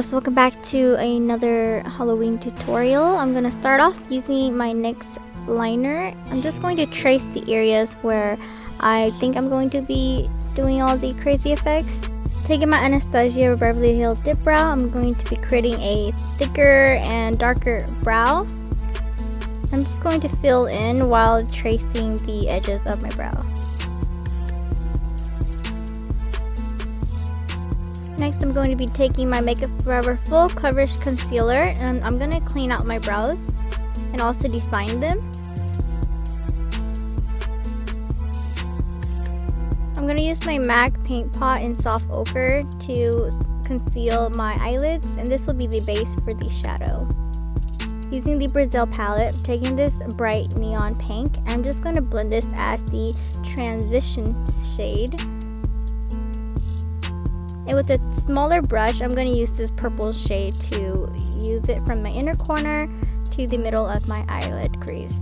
loves, welcome back to another Halloween tutorial. I'm gonna start off using my NYX liner. I'm just going to trace the areas where I think I'm going to be doing all the crazy effects. Taking my Anastasia Beverly Hills dip brow, I'm going to be creating a thicker and darker brow. I'm just going to fill in while tracing the edges of my brow. Next, I'm going to be taking my MakeupForever Full Coverage Concealer, and I'm going to clean out my brows and also define them. I'm going to use my MAC Paint Pot in Soft Ochre to conceal my eyelids, and this will be the base for the shadow. Using the Brazil palette, taking this bright neon pink, I'm just going to blend this as the transition shade. And with a smaller brush, I'm going to use this purple shade to use it from my inner corner to the middle of my eyelid crease.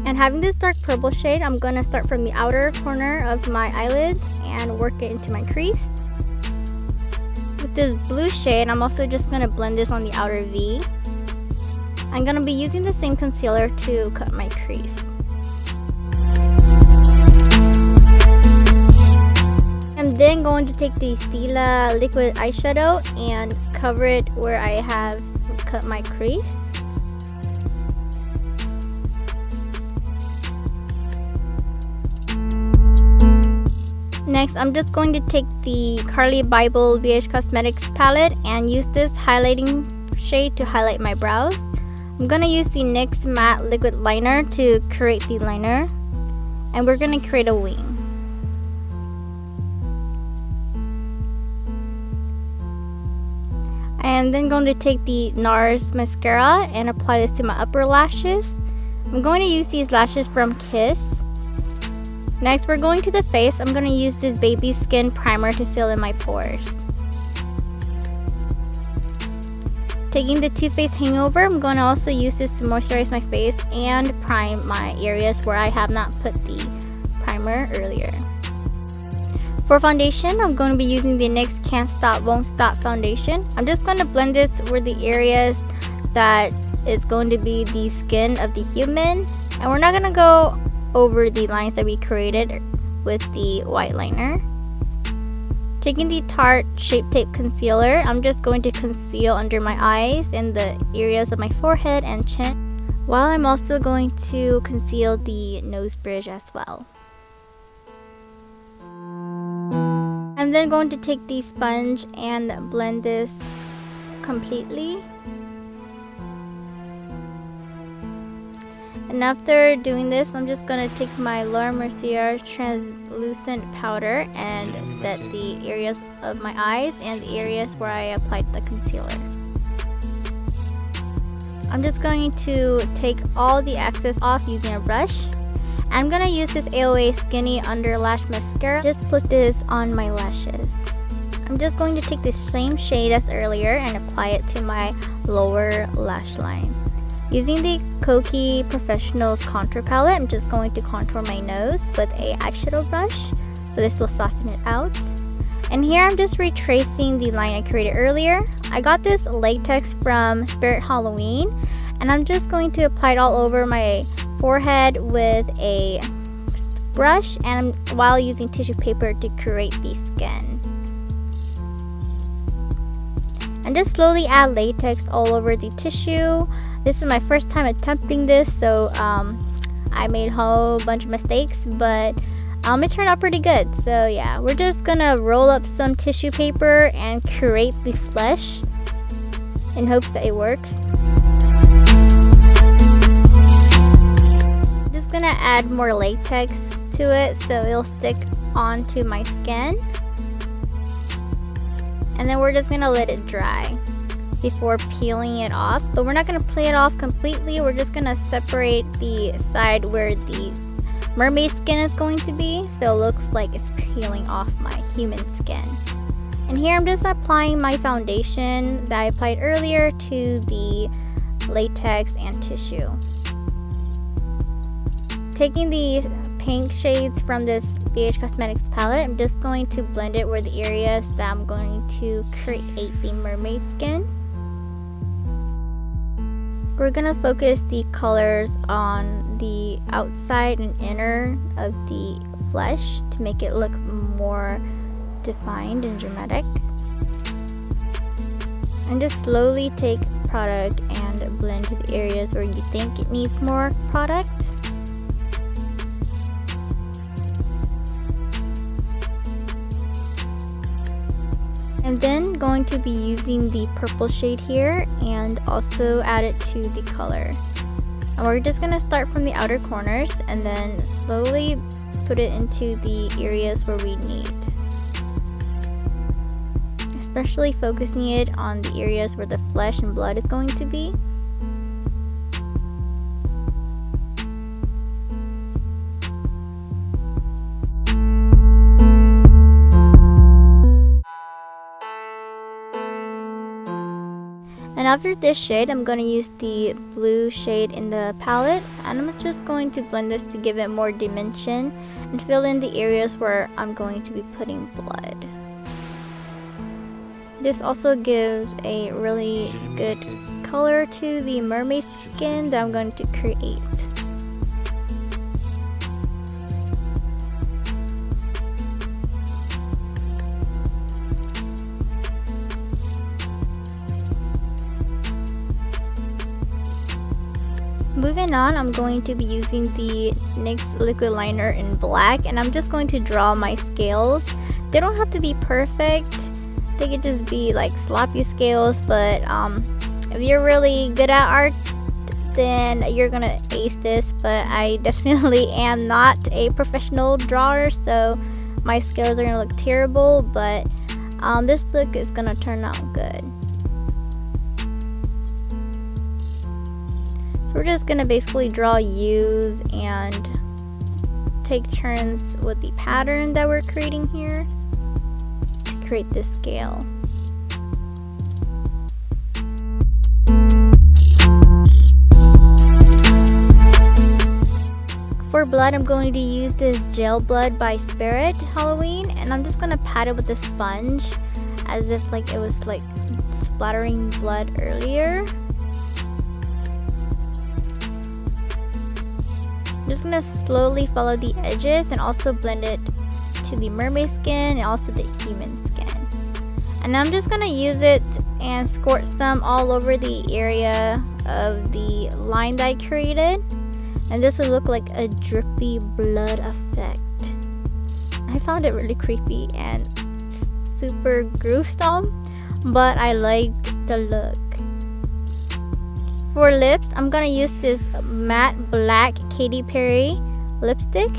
And having this dark purple shade, I'm going to start from the outer corner of my eyelid and work it into my crease. With this blue shade, I'm also just going to blend this on the outer V. I'm going to be using the same concealer to cut my crease. I'm then going to take the Stila liquid eyeshadow and cover it where I have cut my crease. Next, I'm just going to take the CarliBybel NYX Cosmetics palette and use this highlighting shade to highlight my brows. I'm going to use the NYX matte liquid liner to create the liner, and we're going to create a wing. I am then going to take the NARS Mascara and apply this to my upper lashes. I'm going to use these lashes from Kiss. Next, we're going to the face. I'm going to use this baby skin primer to fill in my pores. Taking the Too Faced Hangover, I'm going to also use this to moisturize my face and prime my areas where I have not put the primer earlier. For foundation, I'm going to be using the NYX Can't Stop Won't Stop foundation. I'm just going to blend this where the areas that is going to be the skin of the human, and we're not going to go over the lines that we created with the white liner. Taking the Tarte Shape Tape Concealer, I'm just going to conceal under my eyes and the areas of my forehead and chin, while I'm also going to conceal the nose bridge as well. I'm then going to take the sponge and blend this completely. And after doing this, I'm just going to take my Mercier translucent powder and set the areas of my eyes and the areas where I applied the concealer. I'm just going to take all the excess off using a brush. I'm going to use this AOA Skinny Under Lash Mascara. Just put this on my lashes. I'm just going to take the same shade as earlier and apply it to my lower lash line. Using the Kokie Professional's Contour Palette, I'm just going to contour my nose with a eyeshadow brush, so this will soften it out. And here I'm just retracing the line I created earlier. I got this latex from Spirit Halloween, and I'm just going to apply it all over my forehead with a brush and while using tissue paper to create the skin. And just slowly add latex all over the tissue. This is my first time attempting this, so I made a whole bunch of mistakes, but it turned out pretty good. So yeah, we're just gonna roll up some tissue paper and create the flesh in hopes that it works. I'm just gonna add more latex to it so it'll stick onto my skin. And then we're just gonna let it dry before peeling it off, but we're not going to peel it off completely. We're just going to separate the side where the mermaid skin is going to be, so it looks like it's peeling off my human skin. And here I'm just applying my foundation that I applied earlier to the latex and tissue. Taking the pink shades from this BH Cosmetics palette. I'm just going to blend it where the areas that I'm going to create the mermaid skin. We're gonna focus the colors on the outside and inner of the flesh to make it look more defined and dramatic. And just slowly take product and blend to the areas where you think it needs more product. I'm then going to be using the purple shade here and also add it to the color. And we're just going to start from the outer corners and then slowly put it into the areas where we need. Especially focusing it on the areas where the flesh and blood is going to be. And after this shade, I'm going to use the blue shade in the palette, and I'm just going to blend this to give it more dimension and fill in the areas where I'm going to be putting blood. This also gives a really good color to the mermaid skin that I'm going to create. Moving on, I'm going to be using the NYX liquid liner in black, and I'm just going to draw my scales. They don't have to be perfect. They could just be like sloppy scales, but if you're really good at art, then you're gonna ace this. But I definitely am not a professional drawer, so my scales are gonna look terrible, but this look is gonna turn out good. So we're just gonna basically draw U's and take turns with the pattern that we're creating here to create this scale. For blood, I'm going to use this Gel Blood by Spirit Halloween, and I'm just gonna pat it with a sponge as if like it was like splattering blood earlier. I'm just gonna slowly follow the edges and also blend it to the mermaid skin and also the human skin. And I'm just gonna use it and squirt some all over the area of the line that I created. And this will look like a drippy blood effect. I found it really creepy and super gruesome, but I like the look. For lips, I'm gonna use this matte black Katy Perry lipstick,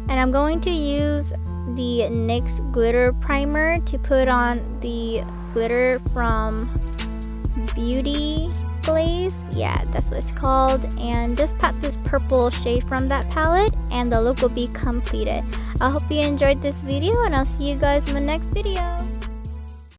and I'm going to use the NYX glitter primer to put on the glitter from Beauty Glazed. Yeah, that's what it's called. And just pat this purple shade from that palette and the look will be completed. I hope you enjoyed this video, and I'll see you guys in the next video.